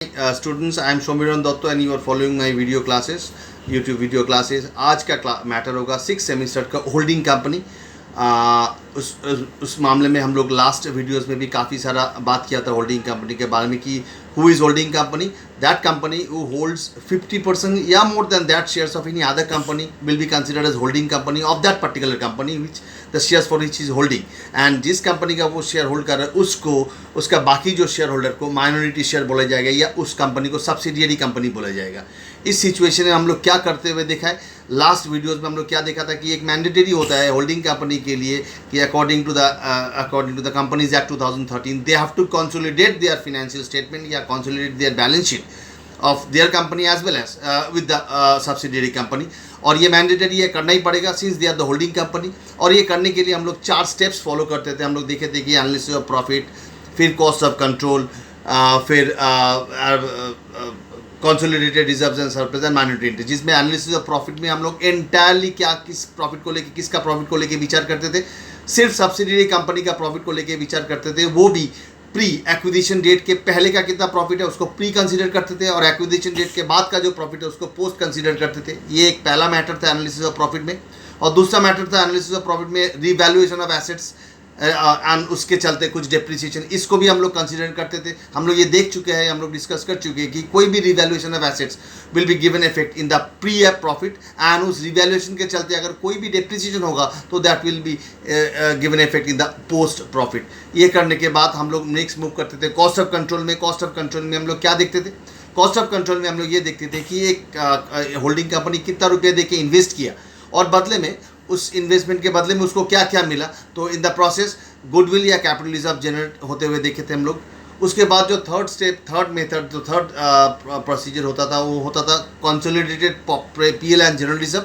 Students, I am Shomiran Dotto and you are following my video classes, YouTube video classes. आज का matter होगा 6 semester का holding company. उस मामले में हम लोग लास्ट वीडियोस में भी काफ़ी सारा बात किया था होल्डिंग कंपनी के बारे में कि who is holding company, that company who holds 50% या more than that shares of any other company will be considered as holding company of that particular company which the shares for which is holding. And जिस company का वो share hold कर रहा है उसको उसका बाकी जो शेयर होल्डर को माइनॉरिटी शेयर बोला जाएगा या उस कंपनी को सब्सिडियरी कंपनी बोला जाएगा। इस सिचुएशन में हम लोग क्या करते हुए देखा है, लास्ट वीडियोस में हम लोग क्या देखा था कि एक मैंडेटरी होता है होल्डिंग कंपनी के लिए कि according to the companies act 2013 they have to consolidate their financial statement या consolidate their balance sheet of their company as well as with the subsidiary company. और ये मैंडेटरी ये करना ही पड़ेगा since they are the holding company. और ये करने के लिए हम लोग 4 स्टेप्स फॉलो करते थे। हम लोग देखे थे कि एनालिसिस ऑफ प्रॉफिट, फिर कॉस्ट ऑफ कंट्रोल, फिर consolidated reserves and surplus and minority interest, जिसमें एनालिसिस ऑफ प्रॉफिट में हम लोग एंटायरली क्या किस प्रॉफिट को लेके किसका प्रॉफिट को लेके विचार करते थे, सिर्फ सब्सिडियरी कंपनी का प्रॉफिट को लेके विचार करते थे, वो भी प्री एक्विजिशन डेट के पहले का कितना प्रॉफिट है उसको प्री कंसीडर करते थे और एक्विजिशन डेट के बाद का जो प्रॉफिट है उसको पोस्ट कंसीडर करते थे। ये एक पहला मैटर था एनालिसिस ऑफ प्रॉफिट में। और दूसरा मैटर था एनालिसिस ऑफ प्रॉफिट में रिवैल्यूएशन ऑफ एसेट्स एंड उसके चलते कुछ डेप्रिसिएशन, इसको भी हम लोग कंसीडर करते थे। हम लोग ये देख चुके हैं, हम लोग डिस्कस कर चुके हैं कि कोई भी revaluation of assets will be given effect in the pre profit and उस रिवैल्यूएशन के चलते अगर कोई भी डेप्रिसिएशन होगा तो that will be given effect in the post profit. ये करने के बाद हम लोग नेक्स्ट मूव करते थे कॉस्ट ऑफ कंट्रोल में। कॉस्ट ऑफ कंट्रोल में हम लोग क्या देखते थे, कॉस्ट ऑफ कंट्रोल में हम लोग ये देखते थे कि एक होल्डिंग कंपनी कितना रुपया दे के इन्वेस्ट किया और बदले में उस इन्वेस्टमेंट के बदले में उसको क्या क्या मिला। तो इन द प्रोसेस गुडविल या कैपिटल रिजर्व जनरेट होते हुए देखे थे हम लोग। उसके बाद जो थर्ड मेथड जो थर्ड प्रोसीजर होता था वो होता था consolidated PL and general reserve,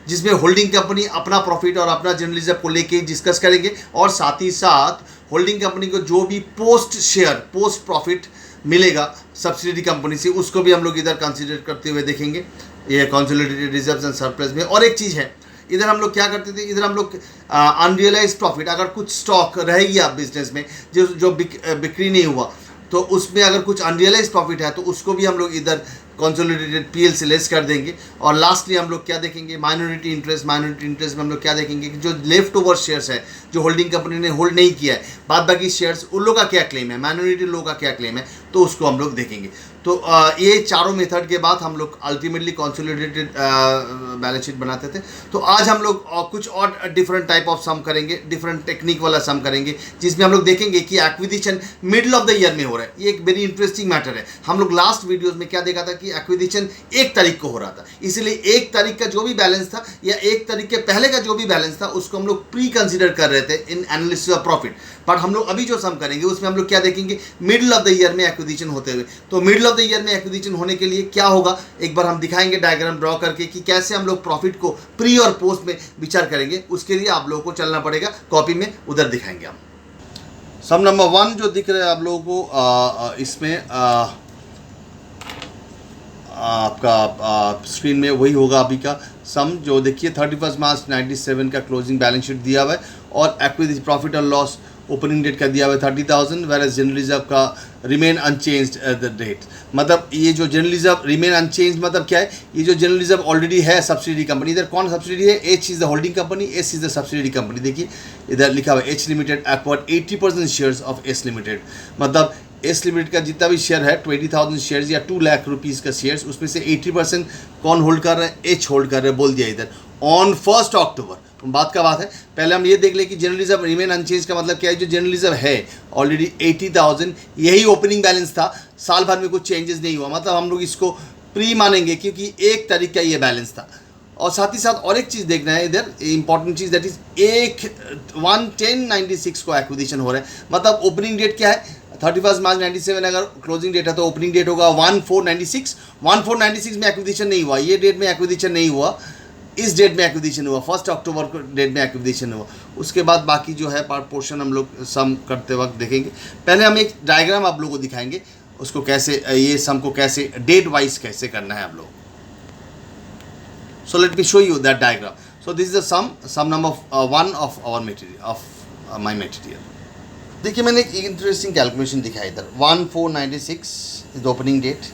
जिसमें होल्डिंग कंपनी अपना प्रॉफिट और अपना जनरल रिजर्व को लेके डिस्कस करेंगे और साथ ही साथ होल्डिंग कंपनी को जो भी पोस्ट प्रॉफिट मिलेगा सब्सिडियरी कंपनी से उसको भी हम लोग इधर कंसिडर करते हुए देखेंगे ये कंसोलिडेटेड रिजर्व्स एंड सरप्लस में। और एक चीज़ है, इधर हम लोग क्या करते थे, इधर हम लोग अनरियलाइज प्रॉफिट, अगर कुछ स्टॉक रह गया बिजनेस में जो बिक्री नहीं हुआ तो उसमें अगर कुछ अनरियलाइज प्रॉफिट है तो उसको भी हम लोग इधर कंसोलिडेटेड पीएल से लेस कर देंगे। और लास्टली हम लोग क्या देखेंगे, माइनॉरिटी इंटरेस्ट में हम लोग क्या देखेंगे कि जो लेफ्ट ओवर शेयर्स है जो होल्डिंग कंपनी ने होल्ड नहीं किया है, बाद बाकी शेयर्स उन लोगों का क्या क्लेम है, माइनॉरिटी लोगों का क्या क्लेम है, तो उसको हम लोग देखेंगे। तो ये चारों मेथड के बाद हम लोग अल्टीमेटली कंसोलिडेटेड बैलेंस शीट बनाते थे। तो आज हम लोग कुछ और डिफरेंट टाइप ऑफ सम करेंगे, डिफरेंट टेक्निक वाला सम करेंगे, जिसमें हम लोग देखेंगे कि acquisition middle of the year में हो रहा है। ये एक वेरी इंटरेस्टिंग मैटर है। हम लोग लास्ट वीडियोस में क्या देखा था कि एक्विजिशन 1 तारीख को हो रहा था, इसलिए 1 तारीख का जो भी बैलेंस था या 1 तारीख के पहले का जो भी बैलेंस था उसको हम लोग प्री कंसिडर कर रहे थे इन एनालिसिस ऑफ प्रॉफिट। बट हम लोग अभी जो सम करेंगे उसमें हम लोग क्या देखेंगे, मिडिल ऑफ द ईयर में एक्विजिशन होते हुए। तो मिडिल ऑफ द ईयर में एक्विजिशन होने के लिए क्या होगा, एक बार हम दिखाएंगे डायग्राम ड्रॉ करके कि कैसे हम लोग प्रॉफिट को प्री और पोस्ट में विचार करेंगे। उसके लिए आप लोगों को चलना पड़ेगा कॉपी में, उधर दिखाएंगे हम। सम नंबर 1 जो दिख रहा है आप लोगों को इसमें आपका स्क्रीन में वही होगा अभी का सम जो देखिए 31 मार्च 97 का क्लोजिंग बैलेंस शीट दिया हुआ है और एक्विजिशन प्रॉफिट और लॉस ओपनिंग डेट का दिया हुआ है 30,000, वेयर एज जनरल रिजर्व का remain unchanged at the date. मतलब ये जो जनरल रिजर्व रिमेन अनचेंज्ड मतलब क्या है, ये जो जनरल रिजर्व ऑलरेडी है सब्सिडियरी कंपनी, इधर कौन सब्सिडियरी है, H is the holding company, S is the subsidiary company. देखिए इधर लिखा हुआ है H limited acquired 80% shares of S limited. मतलब एस लिमिटेड का जितना भी शेयर है 20,000 शेयर्स या 2 लाख रुपीज़ का शेयर्स, उसमें से 80% कौन होल्ड कर रहे हैं, एच होल्ड कर रहे हैं, बोल दिया इधर ऑन 1 अक्टूबर। बात का बात है, पहले हम ये देख ले कि जनरल रिजर्व रिमेन अनचेंज का मतलब क्या है, जो जनरल रिजर्व है ऑलरेडी 80,000 यही ओपनिंग बैलेंस था, साल भर में कुछ चेंजेस नहीं हुआ, मतलब हम लोग इसको प्री मानेंगे क्योंकि 1 तारीख का ये बैलेंस था। और साथ ही साथ और एक चीज़ देखना है इधर इंपॉर्टेंट चीज़, दैट इज 1/10/96 को एक्विजिशन हो रहा है। मतलब ओपनिंग डेट क्या है 31 मार्च 97, अगर क्लोजिंग डेट है तो ओपनिंग डेट होगा 1/4/96। 1/4/96 में एक्विजिशन नहीं हुआ, ये डेट में एक्विजिशन नहीं हुआ, इस डेट में एक्विजिशन हुआ, 1 अक्टूबर को डेट में एक्विजिशन हुआ। उसके बाद बाकी जो है पार्ट पोर्शन हम लोग सम करते वक्त देखेंगे। पहले हम एक डायग्राम आप लोगों को दिखाएंगे, उसको कैसे ये सम को कैसे डेट वाइज कैसे करना है आप लोग। So let me show you that diagram. So this is the sum number 1 of our material of my material. देखिए मैंने एक इंटरेस्टिंग कैलकुलेशन दिखाया इधर 1496 is the opening date,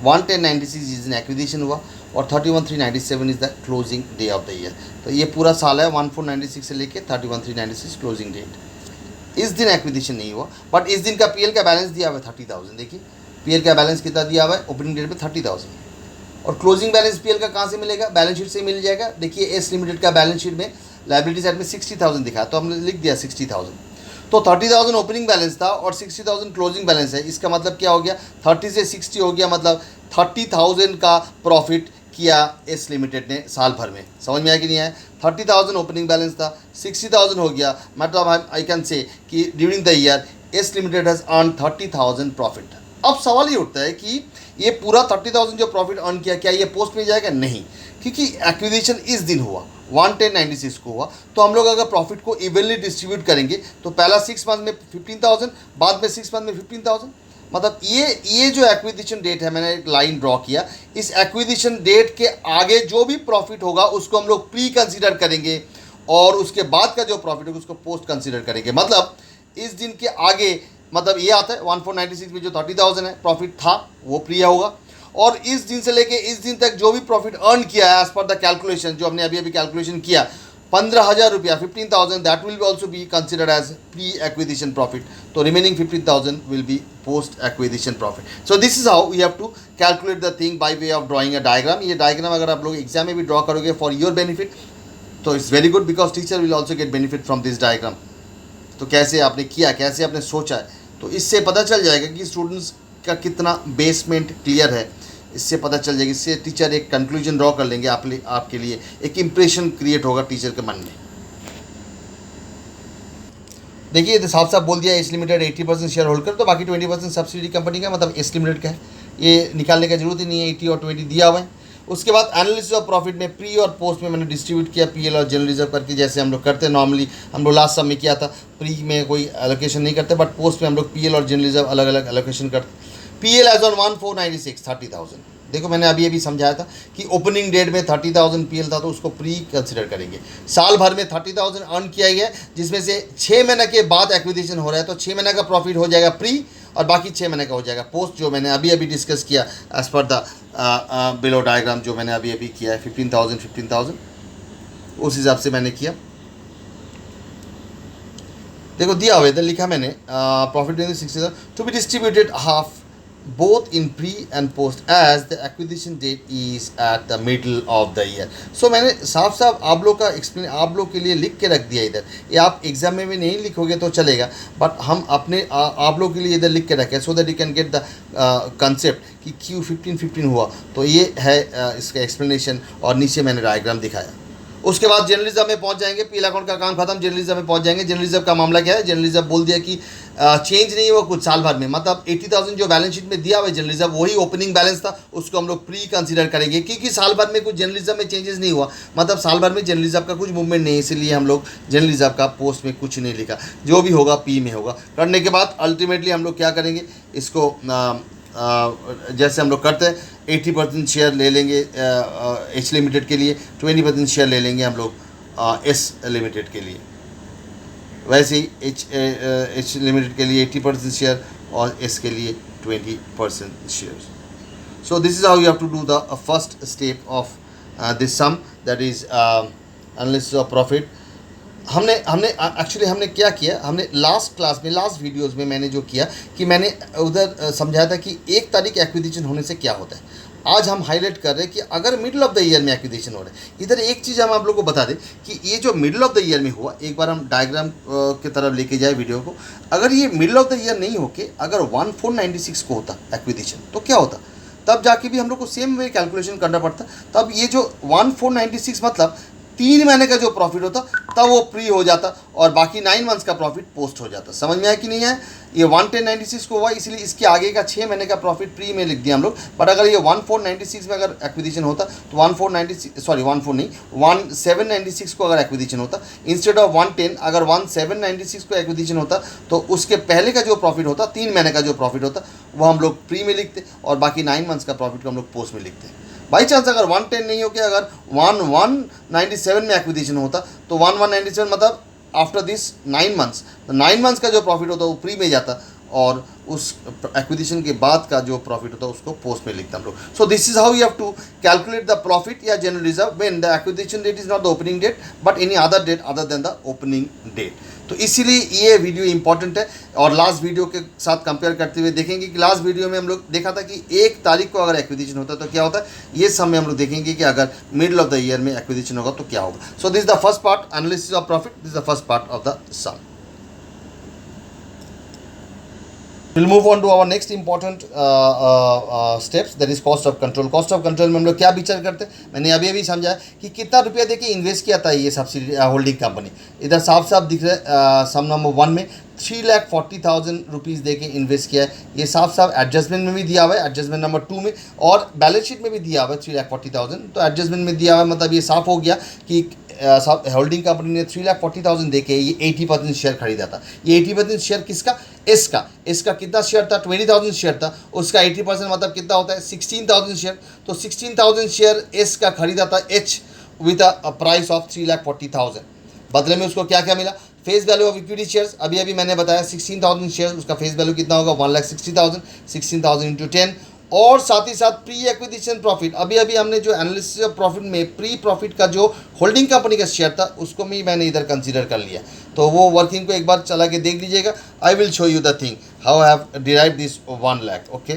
11096 is an acquisition हुआ और 31397 is the closing day of the year. तो ये पूरा साल है 1496 से लेके 31396 क्लोजिंग डेट। इस दिन एक्विजिशन नहीं हुआ, बट इस दिन का पीएल का बैलेंस दिया हुआ है 30,000। देखिए पीएल का बैलेंस कितना दिया हुआ है ओपनिंग डेट में 30,000, और क्लोजिंग बैलेंस पीएल का कहाँ से मिलेगा, बैलेंस शीट से मिल जाएगा। देखिए एस लिमिटेड का बैलेंस शीट में लायबिलिटी साइड में 60,000 दिखा, तो हमने लिख दिया 60,000। तो 30,000 ओपनिंग बैलेंस था और 60,000 क्लोजिंग बैलेंस है। इसका मतलब क्या हो गया, 30 से 60 हो गया, मतलब 30,000 का प्रॉफिट किया एस लिमिटेड ने साल भर में। समझ में आया कि नहीं आया? 30,000 ओपनिंग बैलेंस था, 60,000 हो गया, मतलब आई कैन से कि during the year S limited has earn 30,000 profit. अब सवाल ये उठता है कि ये पूरा 30,000 जो प्रॉफिट अर्न किया, क्या ये पोस्ट में जाएगा? नहीं, क्योंकि एक्विजिशन इस दिन हुआ 11096 को हुआ। तो हम लोग अगर प्रॉफिट को इवनली डिस्ट्रीब्यूट करेंगे तो पहला 6 मंथ में 15,000, बाद में 6 मंथ में 15,000, मतलब ये जो एक्विजिशन डेट है, मैंने एक लाइन ड्रॉ किया, इस एक्विजिशन डेट के आगे जो भी प्रॉफिट होगा उसको हम लोग प्री कंसीडर करेंगे और उसके बाद का जो प्रॉफिट होगा उसको पोस्ट कंसीडर करेंगे। मतलब इस दिन के आगे, मतलब ये आता है 1496 में जो 30,000 है प्रॉफिट था वो प्री होगा, और इस दिन से लेके इस दिन तक जो भी प्रॉफिट अर्न किया है एज पर द कैलकुलेशन, जो हमने अभी अभी कैलकुलेशन किया 15,000 रुपया 15,000, that will also be considered as pre acquisition profit. तो remaining 15,000 will be post acquisition profit. So this is how we have to calculate the thing by way of drawing a diagram. ये diagram अगर आप लोग exam में भी draw करोगे for your benefit तो it's very good, because teacher will also get benefit from this diagram. तो कैसे आपने किया, कैसे आपने सोचा है, तो इससे पता चल जाएगा कि स्टूडेंट्स का कितना बेसमेंट क्लियर है, इससे पता चल जाएगा। इससे टीचर एक कंक्लूजन ड्रॉ कर लेंगे आपके लिए, एक इंप्रेशन क्रिएट होगा टीचर के मन में। देखिए तो साफ साफ बोल दिया एस लिमिटेड 80% शेयर होल्ड कर, तो बाकी 20% सब्सिडी कंपनी का, मतलब एस लिमिटेड का है, ये निकालने का जरूरत ही नहीं है, 80 और 20 दिया हुआ है। उसके बाद एनालिसिस ऑफ प्रॉफिट में प्री और पोस्ट में मैंने डिस्ट्रीब्यूट किया पीएल और जनरल रिजर्व करके, जैसे हम लोग करते हैं नॉर्मली। हम लोग लास्ट सब में किया था, प्री में कोई एलोकेशन नहीं करते, बट पोस्ट में हम लोग पीएल और जनरल रिजर्व अलग अलग एलोकेशन करते। PL as on 1496 30,000। देखो मैंने अभी समझाया था कि ओपनिंग डेट में 30,000 पीएल था तो उसको प्री कंसिडर करेंगे। साल भर में 30,000 अर्न किया गया, जिसमें से 6 महीने के बाद एक्विजिशन हो रहा है, तो 6 महीने का प्रॉफिट हो जाएगा प्री और बाकी 6 महीने का हो जाएगा पोस्ट, जो मैंने अभी डिस्कस किया as per the below diagram, जो मैंने अभी किया है 15,000 उस हिसाब से मैंने किया। देखो दिया हुआ इधर लिखा मैंने profit 60,000 to be distributed half both in pre and post as the acquisition date is at the middle of the year। so मैंने साफ साफ आप लोग का एक्सप्लेन आप लोग के लिए लिख के रख दिया इधर। ये आप एग्जाम में भी नहीं लिखोगे तो चलेगा, बट हम अपने आप लोग के लिए इधर लिख के रखें so that you can get the concept कि क्यों 15 हुआ। तो ये है इसका एक्सप्लेनेशन, और नीचे मैंने डायग्राम दिखाया। उसके बाद जर्नलिज्म में पहुंच जाएंगे, पीला अकाउंट का काम खत्म, जर्नलिज्म में पहुंच जाएंगे। जर्नलिज्म का मामला क्या है, जर्नलिज्म बोल दिया कि चेंज नहीं हुआ कुछ साल भर में, मतलब 80,000 जो बैलेंस शीट में दिया हुआ है जर्नलिज्म वही ओपनिंग बैलेंस था, उसको हम लोग प्री कंसीडर करेंगे, क्योंकि साल भर में कुछ जर्नलिज्म में चेंजेस नहीं हुआ, मतलब साल भर में जर्नलिज्म का कुछ मूवमेंट नहीं है, इसलिए हम लोग जर्नलिज्म का पोस्ट में कुछ नहीं लिखा, जो भी होगा पी में होगा। करने के बाद अल्टीमेटली हम लोग क्या करेंगे, इसको जैसे हम लोग करते हैं 80% शेयर ले लेंगे एच लिमिटेड के लिए, 20% शेयर ले लेंगे हम लोग एस लिमिटेड के लिए। वैसे ही एच लिमिटेड के लिए 80% शेयर और एस के लिए 20% share. So this is how you have to do the first step of this sum, that is analysis of profit. हमने क्या किया, हमने लास्ट क्लास में लास्ट वीडियोस में मैंने जो किया कि मैंने उधर समझाया था कि 1 तारीख एक्विजिशन होने से क्या होता है। आज हम हाईलाइट कर रहे हैं कि अगर मिडिल ऑफ द ईयर में एक्विजिशन हो रहा है। इधर एक चीज़ हम आप लोगों को बता दें कि ये जो मिडिल ऑफ द ईयर में हुआ, एक बार हम डायग्राम की तरफ लेके जाए वीडियो को। अगर ये मिडिल ऑफ द ईयर नहीं होके अगर 1496 को होता एक्विजिशन तो क्या होता, तब जाके भी हम लोग को सेम वे कैलकुलेशन करना पड़ता। तब ये जो 1496 मतलब 3 महीने का जो प्रॉफिट होता तब वो प्री हो जाता और बाकी 9 मंथ्स का प्रॉफिट पोस्ट हो जाता। समझ में आया कि नहीं है? ये 11096 को हुआ, इसलिए इसके आगे का 6 महीने का प्रॉफिट प्री में लिख दिया हम लोग। बट अगर ये 1496 में अगर एक्विजिशन होता तो 1796 को अगर एक्विजिशन होता, इंस्टेड ऑफ 110 अगर 1796 को एक्विजिशन होता तो उसके पहले का जो प्रॉफिट होता, 3 महीने का जो प्रॉफिट होता, वो हम लोग प्री में लिखते और बाकी 9 मंथ्स का प्रॉफिट को हम लोग पोस्ट में लिखते। बाई चांस अगर 110 नहीं हो के अगर 1197 में एक्विजिशन होता तो 1197 मतलब आफ्टर दिस 9 मंथ्स, तो 9 मंथ्स का जो प्रॉफिट होता है वो प्री में जाता, और उस एक्विजिशन के बाद का जो प्रॉफिट होता है उसको पोस्ट में लिखते हम लोग. So this is how you have to calculate the profit या general reserve when the acquisition date is not the opening date but any other date other than the opening date. तो इसीलिए ये video important है. और last video के साथ compare करते हुए देखेंगे कि लास्ट वीडियो में हम लोग देखा था कि 1 तारीख को अगर एक्विजिशन होता है तो क्या होता है, ये सब में हम लोग देखेंगे कि अगर मिडिल ऑफ द ईयर में एक्विजिशन होगा तो क्या होगा. So this is the first part, analysis of profit. This is the first part of the sum. We'll move on to our next important steps, that is cost of control. Cost of control में हम लोग क्या विचार करते हैं, मैंने अभी अभी समझा कि कितना रुपया देके इन्वेस्ट किया था ये सब्सिडी होल्डिंग कंपनी. इधर साफ साफ दिख रहा है सम नंबर 1 में 3,40,000 रुपीज़ दे के इन्वेस्ट किया है. ये साफ साफ एडजस्टमेंट में भी दिया हुआ है, एडजस्टमेंट नंबर 2 में, और बैलेंस शीट में भी दिया हुआ है 3,40,000. तो एडजस्टमेंट में दिया हुआ है, मतलब ये साफ हो गया कि होल्डिंग कंपनी ने 3,40,000 दे के ये 80% शेयर खरीदा था. ये 80% शेयर किसका, इसका कितना शेयर था, 20,000 शेयर था. उसका 80% मतलब कितना होता है, 16,000 शेयर. तो 16,000 शेयर एस का खरीदा था H with a price of 3,40,000. बदले में उसको क्या क्या मिला, face value of equity shares. अभी मैंने बताया 16,000 शेयर, उसका फेस वैल्यू कितना होगा, 1,60,000. 16,000 इंटू 10. और साथ ही साथ प्री एक्विजिशन प्रॉफिट. अभी हमने जो एनालिसिस ऑफ प्रॉफिट में प्री प्रॉफिट का जो होल्डिंग कंपनी का शेयर था उसको भी मैंने इधर कंसीडर कर लिया. तो वो वर्किंग को एक बार चला के देख लीजिएगा. आई will show you the thing how I have derive this 1 lakh. Okay,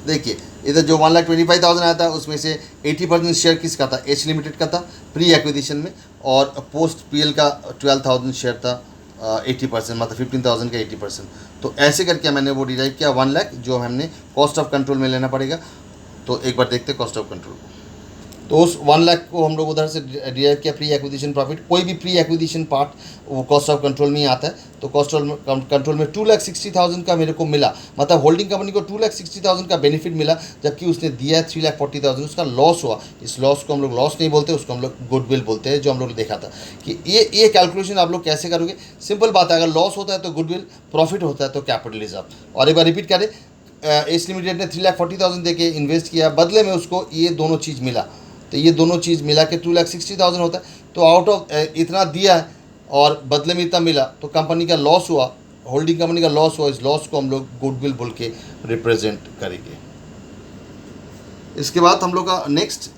देखिए इधर जो 1,25,000 आया था उसमें से 80% शेयर किसका था, एच लिमिटेड का था प्री एक्विजिशन में, और पोस्ट पीएल का 12,000 शेयर था 80%, मतलब 15,000 का 80%. तो ऐसे करके मैंने वो डिराइव किया 1 लाख, जो हमने कॉस्ट ऑफ कंट्रोल में लेना पड़ेगा. तो एक बार देखते हैं कॉस्ट ऑफ कंट्रोल. तो उस 1 लाख को हम लोग उधर से डिराइव किया प्री एक्विजिशन प्रॉफिट. कोई भी प्री एक्विजिशन पार्ट वो कॉस्ट ऑफ कंट्रोल में ही आता है. तो कॉस्ट ऑफ कंट्रोल में 2,60,000 का मेरे को मिला, मतलब होल्डिंग कंपनी को 2,60,000 का बेनिफिट मिला, जबकि उसने दिया है 3,40,000. उसका लॉस हुआ. इस लॉस को हम लोग लॉस नहीं बोलते, उसको हम लोग गुडविल बोलते हैं, जो हम लोग ने देखा था कि ये कैलकुलेशन आप लोग कैसे करोगे. सिंपल बात है, अगर लॉस होता है तो गुडविल, प्रॉफिट होता है तो कैपिटल रिजर्व. और एक बार रिपीट करें, एस लिमिटेड ने 3,40,000 दे के इन्वेस्ट किया, बदले में उसको ये दोनों चीज़ मिला. तो ये दोनों चीज़ मिला के 2,60,000 होता है. तो आउट ऑफ इतना दिया है और बदले में इतना मिला, तो कंपनी का लॉस हुआ, होल्डिंग कंपनी का लॉस हुआ. इस लॉस को हम लोग गुडविल बोल के रिप्रेजेंट करेंगे. इसके बाद हम लोग का next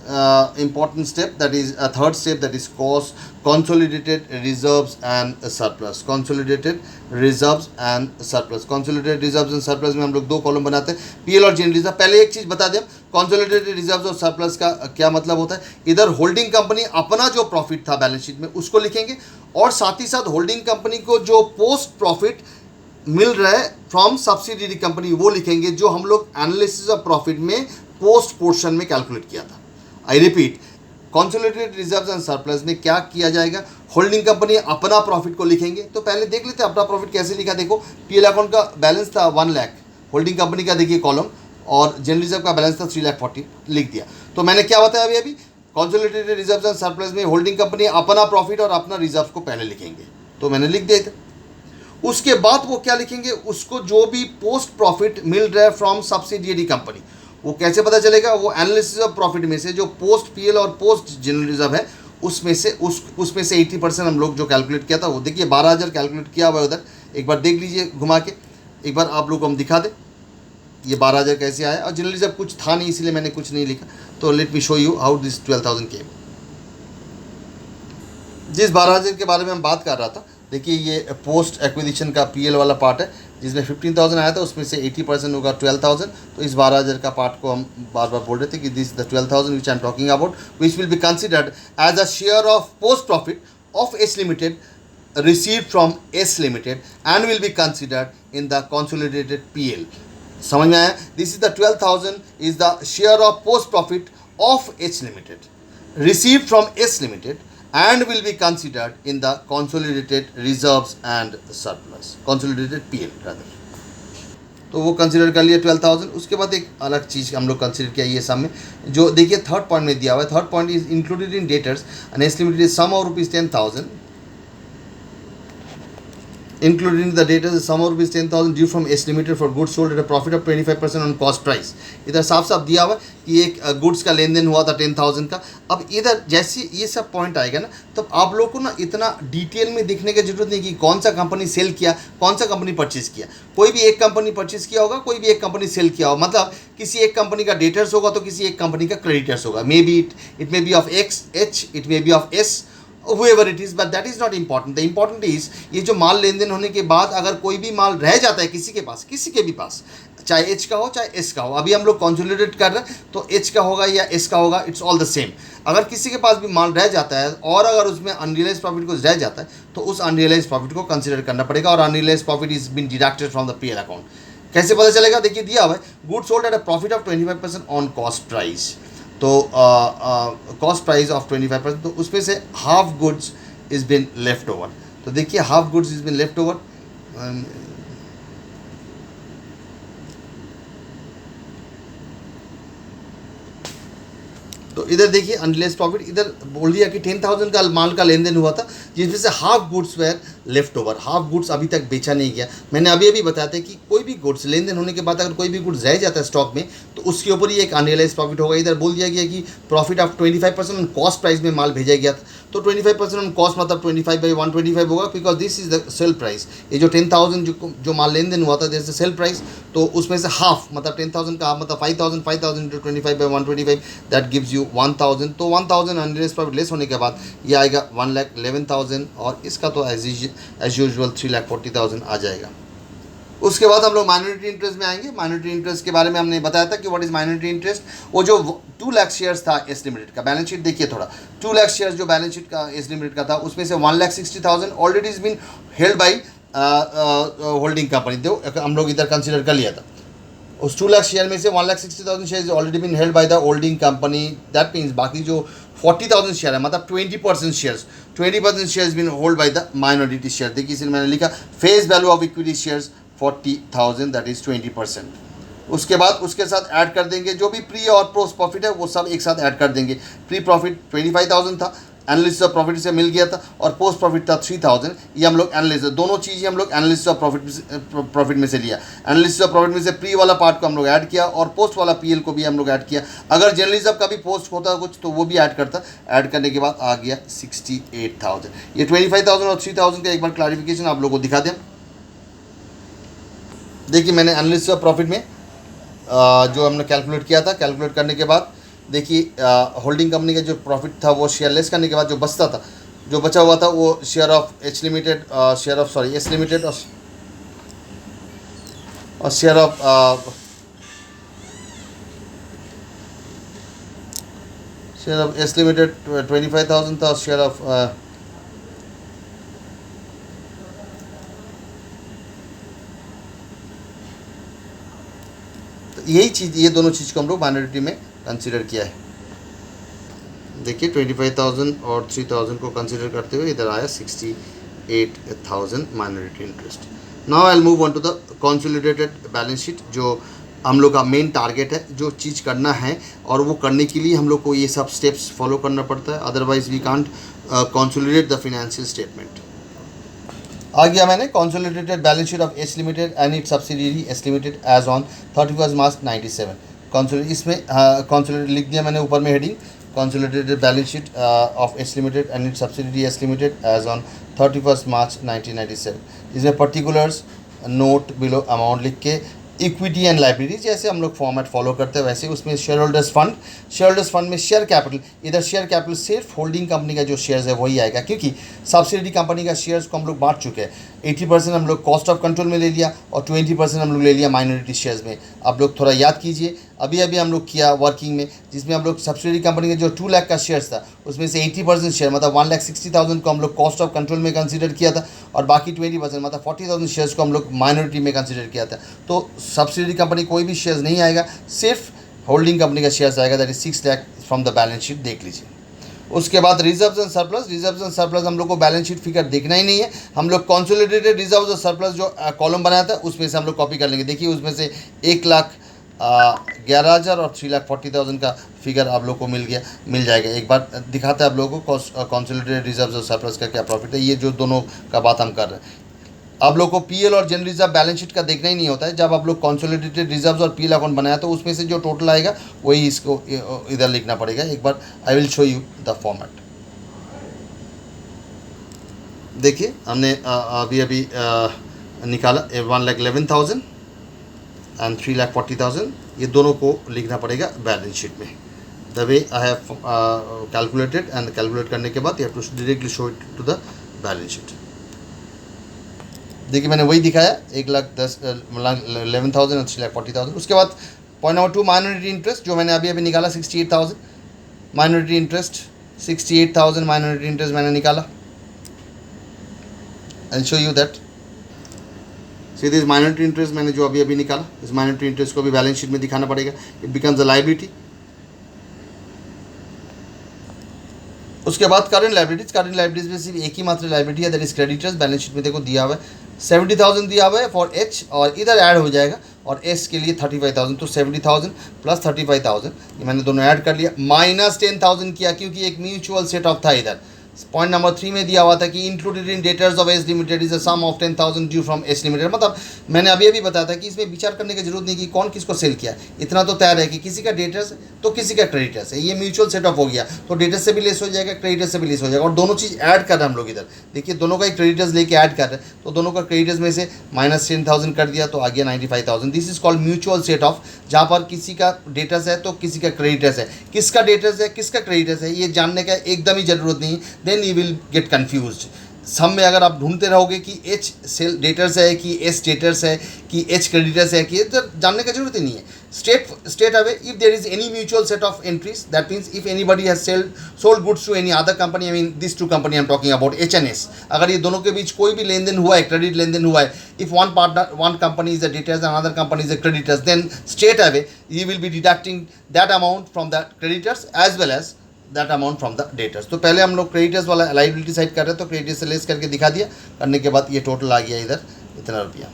important step, that is third step, that is cost consolidated reserves and surplus. Consolidated reserves and surplus. Consolidated reserves and surplus में हम लोग 2 कॉलम बनाते हैं, पीएल और जनरल रिजर्व. पहले एक चीज़ बता दें, कंसोलिडेटेड रिजर्व्स और सरप्लस का क्या मतलब होता है. इधर होल्डिंग कंपनी अपना जो प्रॉफिट था बैलेंस शीट में उसको लिखेंगे, और साथ ही साथ होल्डिंग कंपनी को जो पोस्ट प्रॉफिट मिल रहा है फ्रॉम सब्सिडियरी कंपनी वो लिखेंगे, जो हम लोग एनालिसिस ऑफ प्रॉफिट में पोस्ट पोर्शन में कैलकुलेट किया था. I repeat, consolidated reserves and surplus में क्या किया जाएगा, होल्डिंग कंपनी अपना प्रॉफिट को लिखेंगे. तो पहले देख लेते हैं अपना प्रॉफिट कैसे लिखा. देखो, पीएल अकाउंट का बैलेंस था 1 लाख, होल्डिंग कंपनी का देखिए कॉलम, और जनरल रिजर्व का बैलेंस था 3,40,000 लिख दिया. तो मैंने क्या बताया अभी कंसोलिडेटेड रिजर्व्स एंड सरप्लस में होल्डिंग कंपनी अपना प्रॉफिट और अपना रिजर्व को पहले लिखेंगे. तो मैंने लिख दिया था. उसके बाद वो क्या लिखेंगे, उसको जो भी पोस्ट प्रॉफिट मिल रहा है फ्रॉम सब्सिडियरी कंपनी, वो कैसे पता चलेगा, वो एनालिसिस ऑफ प्रॉफिट में से जो पोस्ट पीएल और पोस्ट जनरल रिजर्व है उसमें से 80% हम लोग जो कैलकुलेट किया था, वो देखिए 12,000 कैलकुलेट किया हुआ है उधर. एक बार देख लीजिए घुमा के, एक बार आप लोग को हम दिखा दें ये 12,000 कैसे आया. और जनरल रिजर्व कुछ था नहीं, इसलिए मैंने कुछ नहीं लिखा. तो late me show you how this 12,000 केम. जिस 12,000 के बारे में हम बात कर रहा था, देखिए ये पोस्ट एक्विजिशन का पीएल वाला पार्ट है, जिसमें 15,000 आया था, उसमें से 80% होगा 12,000. तो इस 12,000 का पार्ट को हम बार बार बोल रहे थे कि this the 12,000 which I am talking about, which will be considered as a share of post profit of S limited received from S Limited and will be considered in the consolidated PL. समझ में आया. This is the 12,000 is the share of post profit of H Limited received from S Limited and will be considered in the consolidated reserves and surplus, consolidated PL rather. तो वो consider कर लिया 12,000. उसके बाद एक अलग चीज़ हम लोग कंसिडर किया ये सम में, जो देखिए थर्ड पॉइंट में दिया हुआ है. Third point is included in debtors and S limited is sum of ₹10,000 including the data is sum of rupees 10,000 due from S Limited for goods sold at a profit of 25% on cost price। इधर साफ साफ दिया हुआ है कि एक goods का लेन देन हुआ था 10,000 का। अब इधर जैसे ये सब पॉइंट आएगा ना, तब आप लोग को ना इतना डिटेल में देखने की जरूरत नहीं कि कौन सा कंपनी सेल किया, कौन सा कंपनी परचेज किया। कोई भी एक कंपनी परचेज किया होगा, कोई भी एक कंपनी सेल किया होगा, मतलब किसी एक कंपनी का डेटर्स होगा तो किसी एक कंपनी का क्रेडिटर्स होगा। May be it may be of x H, it may be of S, whoever it is, but that is not important. The important is ये जो माल लेन देन होने के बाद अगर कोई भी माल रह जाता है किसी के पास, किसी के भी पास, चाहे एच का हो चाहे एस का हो, अभी हम लोग कॉन्सोलिडेट कर रहे हैं तो एच का होगा या एस का होगा, इट्स ऑल द सेम। अगर किसी के पास भी माल रह जाता है और अगर उसमें अनरियलाइज प्रॉफिट कुछ रह जाता है तो उस अनरियलाइज प्रॉफिट को कंसिडर करना पड़ेगा, और unrealise profit is been deducted from the PL account. कैसे पता चलेगा? देखिए दिया हुआ है, good sold at a profit of 25% on cost price. तो कॉस्ट प्राइस ऑफ 25%, तो उसमें से half goods is been left over. तो देखिए half goods is been left over, तो इधर देखिए अनरियलाइज्ड प्रॉफिट, इधर बोल दिया कि 10,000 का माल का लेन देन हुआ था जिसमें से half goods where left over. Half goods अभी तक बेचा नहीं गया। मैंने अभी बताया था कि कोई भी गुड्स लेन देन होने के बाद अगर कोई भी गुड्स रह जाता है स्टॉक में तो उसके ऊपर ही एक अनरियलाइज्ड प्रॉफिट होगा। इधर बोल दिया गया कि profit of 25% on cost price में माल भेजा गया था, तो 25% ऑन कॉस्ट मतलब 25/125 होगा, because this is the sale price. ये जो 10,000 जो माल लेन देन हुआ था this is the sale price, तो उसमें से हाफ मतलब 10,000 का हाफ मतलब 5,000 इंटू 25/125 दैट गिव्स यू 1,000। तो 1,000 अनरियलाइज्ड प्रॉफिट लेस होने के बाद ये आएगा 1,11,000, और इसका तो एज यूजुअल 3,40,000 आ जाएगा। उसके बाद हम लोग माइनॉरिटी इंटरेस्ट में आएंगे। माइनॉरिटी इंटरेस्ट के बारे में हमने बताया था कि व्हाट इज माइनॉरिटी इंटरेस्ट। वो जो 2 लाख शेयर्स था एस लिमिटेड का, बैलेंस शीट देखिए थोड़ा, 2 लाख शेयर्स जो बैलेंस शीट का एस लिमिटेड का था उसमें से 1,60,000 already is been held by holding company. दो हम लोग इधर कंसिडर कर लिया था। उस 2 लाख शेयर में से 1,60,000 share already been held by the holding company. That means बाकी जो 40,000 शेयर है मतलब 20% shares, 20% shares been hold by the minority share. देखिए इसमें मैंने लिखा face value of equity shares 40,000, that is 20%। उसके बाद उसके साथ ऐड कर देंगे जो भी प्री और पोस्ट प्रॉफिट है वो सब एक साथ ऐड कर देंगे। प्री प्रॉफिट 25,000 था, एनालिसिस ऑफ प्रॉफिट से मिल गया था, और पोस्ट प्रॉफिट था 3,000। ये हम लोग एनालिसिस, दोनों चीज़ें हम लोग एनालिसिस ऑफ प्रॉफिट में से लिया। एनालिसिस ऑफ प्रॉफिट में से प्री वाला पार्ट को हम लोग ऐड किया और पोस्ट वाला पीएल को भी हम लोग ऐड किया। अगर जर्नलिज्म का भी पोस्ट होता कुछ तो वो भी ऐड करता। ऐड करने के बाद आ गया 68,000। ये 25,000 और 3,000 का एक बार क्लैरिफिकेशन आप लोगों को दिखा दें। देखिए मैंने एनालिसिस ऑफ प्रॉफिट में जो हमने कैलकुलेट किया था, कैलकुलेट करने के बाद देखिए होल्डिंग कंपनी का जो प्रॉफिट था वो शेयर लेस करने के बाद जो बचता था, जो बचा हुआ था वो share of H limited, share of sorry S limited और शेयर ऑफ एस लिमिटेड 25,000 था, शेयर ऑफ यही चीज़, ये दोनों चीज़ को हम लोग माइनॉरिटी में कंसीडर किया है। देखिए 25,000 और 3,000 को कंसीडर करते हुए इधर आया 68,000 minority interest. Now I will move on to the consolidated balance sheet, जो हम लोग का मेन टारगेट है, जो चीज़ करना है, और वो करने के लिए हम लोग को ये सब स्टेप्स फॉलो करना पड़ता है, otherwise we can't consolidate the financial statement. आ गया मैंने consolidated balance sheet of S limited and it subsidiary S limited as on 31 March 97। Consolidate इसमें कंसोलिडेट लिख दिया मैंने ऊपर में heading, consolidated balance sheet of S Limited and its subsidiary S Limited as on 31st March 1997। इसमें particulars note below amount लिख के equity and liability जैसे हम लोग फॉर्मेट फॉलो करते हैं वैसे उसमें शेयर होल्डर्स फंड में शेयर कैपिटल, इधर शेयर कैपिटल सिर्फ होल्डिंग कंपनी का जो शेयर्स है वही आएगा, क्योंकि सब्सिडी कंपनी का शेयर्स को हम लोग बांट चुके हैं। 80% हम लोग कॉस्ट ऑफ कंट्रोल में ले लिया और 20% हम लोग ले लिया माइनॉरिटी शेयर्स में। आप लोग थोड़ा याद कीजिए, अभी हम लोग किया वर्किंग में, जिसमें हम लोग सब्सिडी कंपनी का जो 2 लाख का शेयर्स था उसमें से 80% शेयर मतलब 1,60,000 को हम लोग कॉस्ट ऑफ कंट्रोल में कंसीडर किया था, और बाकी 20% मतलब 40,000 शेयर्स को हम लोग माइनॉरिटी में कंसीडर किया था। तो सब्सिडी कंपनी कोई भी शेयर्स नहीं आएगा, सिर्फ होल्डिंग कंपनी का शेयर्स आएगा, that is 6 lakh from the balance sheet, देख लीजिए। उसके बाद रिजर्व्स एंड सरप्लस हम लोग को बैलेंस शीट फिगर देखना ही नहीं है, हम लोग कंसोलिडेटेड रिजर्व्स और सरप्लस जो कॉलम बनाया था उसमें से हम लोग कॉपी कर लेंगे। देखिए उसमें से 1,11,000 और 3,40,000 का फिगर आप लोग को मिल जाएगा। एक बार दिखाता है आप लोगों को कंसोलिडेटेड रिजर्व्स और सरप्लस का क्या प्रॉफिट है, ये जो दोनों का बात हम कर रहे हैं। आप लोग को पीएल और जनरल रिजर्व बैलेंस शीट का देखना ही नहीं होता है। जब आप लोग कंसोलिडेटेड रिजर्व्स और पीएल अकाउंट बनाया तो उसमें से जो टोटल आएगा वही इसको इधर लिखना पड़ेगा। एक बार I will show you the format. देखिए हमने अभी अभी निकाला 1,11,000 एंड 3,40,000, ये दोनों को लिखना पड़ेगा बैलेंस शीट में। The way I have calculated and calculate करने के बाद you have to directly show it to the balance sheet. देखिए मैंने वही दिखाया 1,11,000 और 3,40,000। उसके बाद पॉइंट नंबर 2 माइनॉरिटी इंटरेस्ट जो मैंने अभी अभी निकाला 68,000 माइनॉरिटी इंटरेस्ट 68,000 माइनॉरिटी इंटरेस्ट मैंने निकाला। I show you that. See this minority interest मैंने जो अभी अभी निकाला, इस माइनॉरिटी इंटरेस्ट को भी बैलेंस शीट में दिखाना पड़ेगा। It becomes a liability. उसके बाद करंट लाइबिलिटीज में सिर्फ एक ही मात्र लाइबिलिटी है, that is creditors. Balance sheet में देखो दिया हुआ है 70,000 दिया हुआ है फॉर एच, और इधर ऐड हो जाएगा और एस के लिए 35,000। तो 70,000 प्लस 35,000 ये मैंने दोनों ऐड कर लिया, माइनस 10,000 किया क्योंकि एक म्यूचुअल सेट ऑफ था इधर। पॉइंट नंबर 3 में दिया हुआ था कि included in debtors of S limited is a sum of 10,000 due from S limited. मतलब मैंने अभी अभी बताया था कि इसमें विचार करने की जरूरत नहीं कि कौन किसको सेल किया, इतना तो तैयार है कि किसी का डेटर्स तो किसी का क्रेडिटर्स है। ये म्यूचुअल सेट ऑफ हो गया तो डेटर्स से भी लेस हो जाएगा, क्रेडिटर्स से भी लेस हो जाएगा, और दोनों चीज़ ऐड कर रहे हैं हम लोग इधर। देखिए दोनों का ही क्रेडिटर्स लेके ऐड कर रहे हैं, तो दोनों का क्रेडिटर्स में से माइनस 10,000 कर दिया तो आ गया 95,000। This is called mutual set of, जहाँ पर किसी का डेटर्स है तो किसी का क्रेडिटर्स है। किसका डेटर्स है किसका क्रेडिटर्स है ये जानने का एकदम ही जरूरत नहीं, then you will get confused. सम में अगर आप ढूंढते रहोगे कि एच सेल डेटर्स है कि एस डेटर्स है कि एच क्रेडिटर्स है, कि तो जानने की जरूरत ही नहीं है। Straight away if there is any mutual set off entries, that means if anybody has sold goods to any other company, I mean this two company I am talking about H and S, अगर ये दोनों के बीच कोई भी लेन देन हुआ है, credit लेन देन हुआ है, if one company is a debtors and other company is a creditors, then straight away you will be deducting that amount from the creditors as well as that amount from the debtors. तो पहले हम लोग creditors वाला liability side कर रहे हैं, तो creditors से लेस करके दिखा दिया, करने के बाद ये टोटल आ गया इधर इतना रुपया।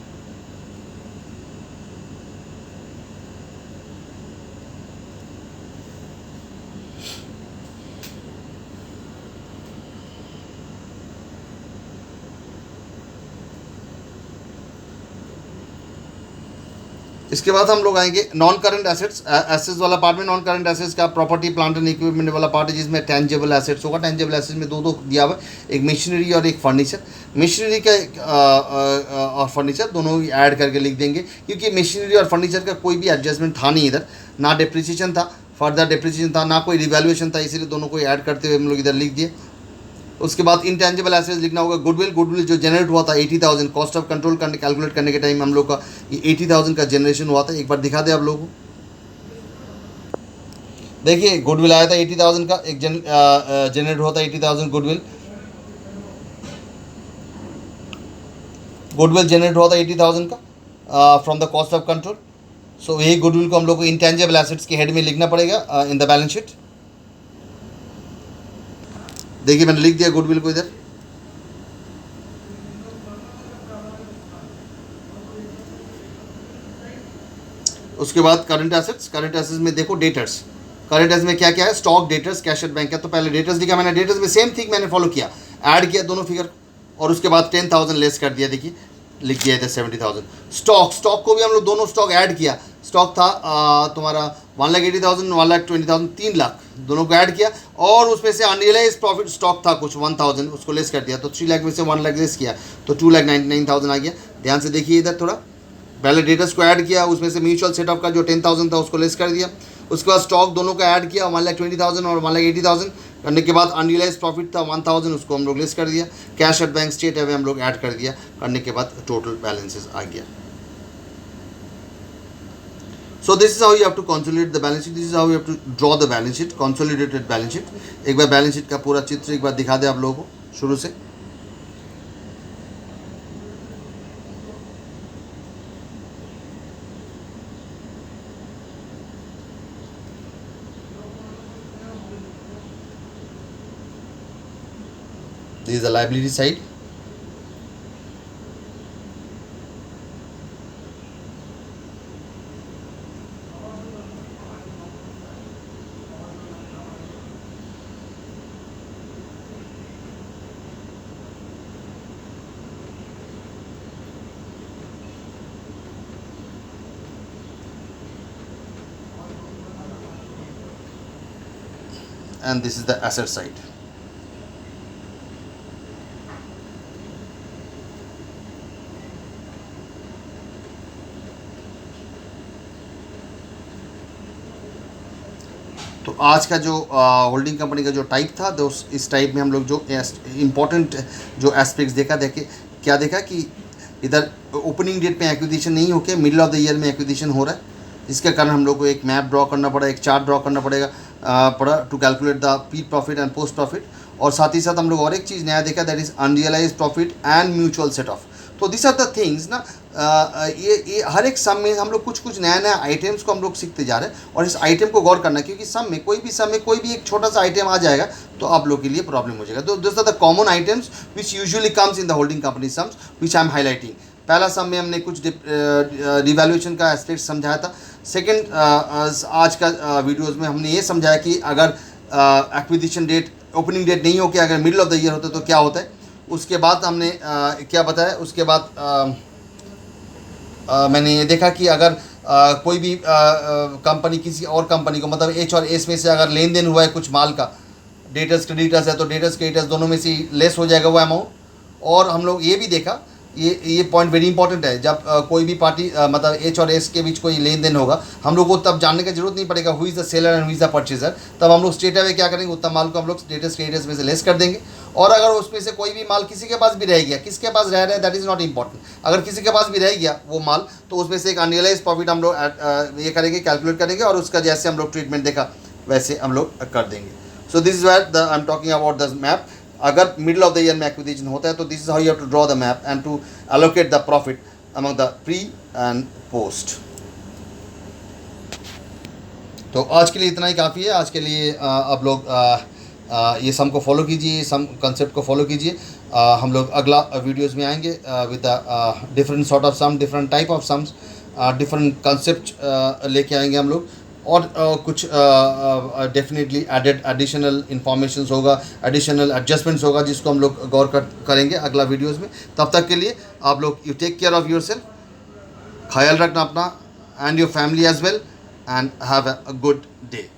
इसके बाद हम लोग आएंगे नॉन करंट एसेट्स। एसेट्स वाला पार्ट में नॉन करंट एसेट्स का प्रॉपर्टी प्लांट एंड इक्विपमेंट वाला पार्ट है, जिसमें टेंजेबल एसेट्स होगा। टेंजेबल एसेट्स में दो दिया हुआ है, एक मशीनरी और एक फर्नीचर। मशीनरी का और फर्नीचर दोनों ही ऐड करके लिख देंगे, क्योंकि मशीनरी और फर्नीचर का कोई भी एडजस्टमेंट था नहीं इधर, ना डिप्रिसिएशन था, फर्दर डिप्रिसिएशन था, ना कोई रिवैल्यूएशन था, इसीलिए दोनों को ऐड करते हुए हम लोग इधर लिख दिए। उसके बाद इंटेंजिबल एसेट्स लिखना होगा। गुडविल जो जनरेट हुआ था 80,000, कॉस्ट ऑफ कंट्रोल करने कैलकुलेट करने के टाइम हम लोग का ये 80,000 का जनरेशन हुआ था। एक बार दिखा दे आप लोगों को। देखिए गुडविल आया था 80,000 का, एक जनरेट हुआ था 80,000 गुडविल जनरेट हुआ था 80,000 का from the cost of control. So यही गुडविल को हम लोग को इंटेंजिबल एसेट्स के हेड में लिखना पड़ेगा इन द बैलेंस शीट। देखिए मैंने लिख दिया गुडविल को इधर। उसके बाद करंट एसेट्स में देखो डेटर्स। करंट एसेट्स में क्या क्या है, stock, debtors, cash at bank है। तो पहले डेटर्स लिखा मैंने, डेटर्स में सेम थिंग मैंने फॉलो किया, ऐड किया दोनों फिगर, और उसके बाद 10,000 लेस कर दिया। देखिए लिख दिया इधर 70,000। स्टॉक को भी हम लोग दोनों स्टॉक ऐड किया। स्टॉक था तुम्हारा 1,80,000, 1,20,000, 3 लाख, दोनों को ऐड किया, और उसमें से अनरियलाइज प्रॉफिट स्टॉक था कुछ 1,000, उसको लेस कर दिया। तो 3 लाख में से 1 लाख लेस किया तो 2,99,000 आ गया। ध्यान से देखिए इधर थोड़ा, पहले डेटर्स को ऐड किया, उसमें से म्यूचुअल सेटअप का जो 10,000 था उसको लेस कर दिया। उसके बाद स्टॉक दोनों का ऐड किया, 1,20,000 और 1,80,000 करने के बाद अनरियलाइज प्रॉफिट था 1,000, उसको हम लोग लेस कर दिया। Cash at bank, state away हम लोग ऐड कर दिया, करने के बाद टोटल बैलेंसेस आ गया। So this is how you have to consolidate the balance sheet. This is how you have to draw the balance sheet, consolidated balance sheet. एक बार balance sheet का पूरा चित्र एक बार दिखा दे आप लोगों को शुरू से। This is the liability side. and this is the asset side. तो आज का जो होल्डिंग कंपनी का जो टाइप था, तो इस टाइप में हम लोग जो इम्पोर्टेंट जो एस्पेक्ट्स देखा क्या देखा कि इधर ओपनिंग डेट पे एक्विजिशन नहीं होके मिडिल ऑफ द ईयर में एक्विजिशन हो रहा है, जिसके कारण हम लोग को एक मैप ड्रॉ करना पड़ा, एक चार्ट ड्रॉ करना पड़ा to calculate the pre profit and post profit. और साथ ही साथ हम लोग और एक चीज़ नया देखा, that is unrealise profit and mutual set off. तो दिस आर द थिंग्स ना, ये हर एक सम में हम लोग कुछ नया आइटम्स को हम लोग सीखते जा रहे हैं, और इस आइटम को गौर करना, क्योंकि सम में कोई भी एक छोटा सा आइटम आ जाएगा तो आप लोग के लिए प्रॉब्लम हो जाएगा। तो this are the common items which usually comes in the holding company sums which I am highlighting. पहला सम में हमने कुछ रिवैल्यूएशन का एस्पेक्ट समझाया था। सेकंड, आज का वीडियोस में हमने ये समझाया कि अगर एक्विजिशन डेट ओपनिंग डेट नहीं हो के अगर मिडिल ऑफ द ईयर होता है तो क्या होता है। उसके बाद हमने क्या बताया, उसके बाद मैंने ये देखा कि अगर कोई भी कंपनी किसी और कंपनी को, मतलब एच और एस में से अगर लेन देन हुआ है कुछ माल का, डेटर्स क्रेडिटर्स है तो डेटर्स क्रेडिटर्स दोनों में से लेस हो जाएगा वो अमाउंट। और हम लोग ये भी देखा, ये पॉइंट वेरी इंपॉर्टेंट है, जब कोई भी पार्टी मतलब एच और एस के बीच कोई लेन देन होगा, हम लोग को तब जानने की जरूरत नहीं पड़ेगा who is the seller and who is the purchaser. तब हम लोग स्ट्रेट अवे क्या करेंगे, उतना माल को हम लोग डेटर्स क्रेडिटर्स में से लेस कर देंगे। और अगर उसमें से कोई भी माल किसी के पास भी रह गया, किसके पास रह रहा है दैट इज़ नॉट इंपॉर्टेंट, अगर किसी के पास भी रह गया वो माल, तो उसमें से एक अनरियलाइज प्रॉफिट हम लोग ये करेंगे, कैलकुलेट करेंगे, और उसका जैसे हम लोग ट्रीटमेंट देखा वैसे हम लोग कर देंगे। So this is where I am talking about the map. अगर मिडिल ऑफ द ईयर में एक्विजिशन होता है तो this is how you have to draw the map and to allocate the profit among the pre and post। तो आज के लिए इतना ही काफ़ी है। आज के लिए आप लोग ये सम को फॉलो कीजिए, सम कंसेप्ट को फॉलो कीजिए। हम लोग अगला वीडियोस में आएंगे with different sort of sum, different type of sums, different concept लेके आएंगे हम लोग, और कुछ डेफिनेटली एडिशनल इंफॉर्मेशंस होगा, एडिशनल एडजस्टमेंट्स होगा, जिसको हम लोग गौर करेंगे अगला वीडियोस में। तब तक के लिए आप लोग you take care of yourself, ख्याल रखना अपना and your family as well, and have a good day.